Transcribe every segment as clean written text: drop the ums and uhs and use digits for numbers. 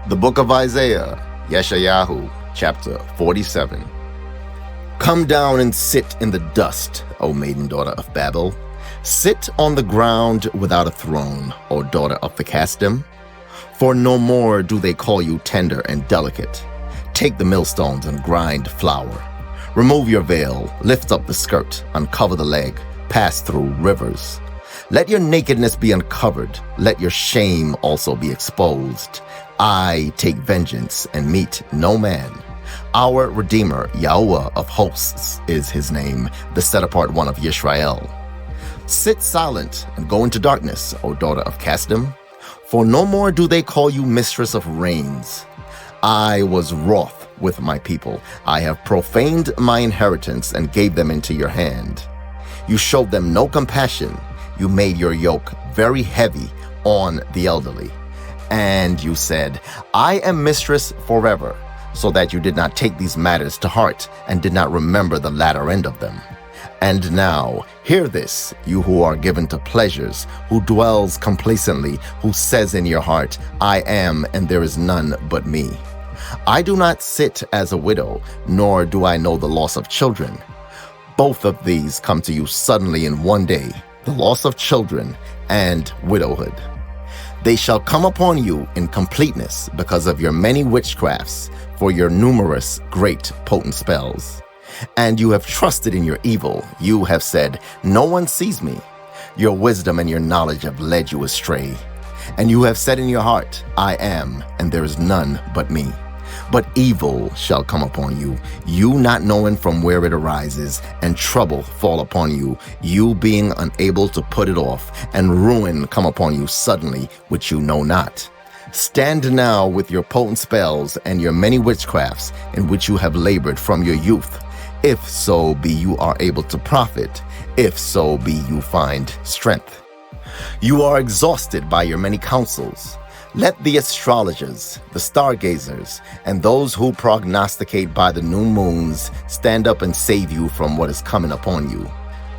The book of Isaiah, Yeshayahu, chapter 47. Come down and sit in the dust, O maiden daughter of Babel. Sit on the ground without a throne, O daughter of the Chaldeans. For no more do they call you tender and delicate. Take the millstones and grind flour. Remove your veil, lift up the skirt, uncover the leg, pass through rivers. Let your nakedness be uncovered, let your shame also be exposed. I take vengeance and meet no man. Our Redeemer, YAHUAH of hosts, is his name, the set-apart one of Yisrael. Sit silent and go into darkness, O daughter of Chaldeans, for no more do they call you mistress of reigns. I was wroth with my people. I have profaned my inheritance and gave them into your hand. You showed them no compassion. You made your yoke very heavy on the elderly. And you said, I am mistress forever, so that you did not take these matters to heart and did not remember the latter end of them. And now, hear this, you who are given to pleasures, who dwells complacently, who says in your heart, I am, and there is none but me. I do not sit as a widow, nor do I know the loss of children. Both of these come to you suddenly in one day, the loss of children and widowhood. They shall come upon you in completeness because of your many witchcrafts, for your numerous great potent spells. And you have trusted in your evil. You have said, no one sees me. Your wisdom and your knowledge have led you astray. And you have said in your heart, I am, and there is none but me. But evil shall come upon you, you not knowing from where it arises, and trouble fall upon you, you being unable to put it off, and ruin come upon you suddenly, which you know not. Stand now with your potent spells and your many witchcrafts, in which you have labored from your youth. If so be you are able to profit, if so be you find strength. You are exhausted by your many counsels. Let the astrologers, the stargazers, and those who prognosticate by the new moons stand up and save you from what is coming upon you.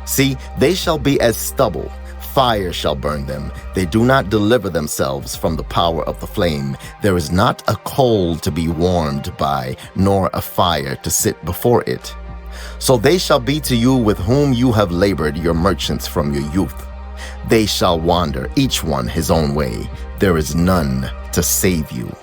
See, they shall be as stubble. Fire shall burn them. They do not deliver themselves from the power of the flame. There is not a coal to be warmed by, nor a fire to sit before it. So they shall be to you with whom you have labored, your merchants from your youth. They shall wander, each one his own way. There is none to save you.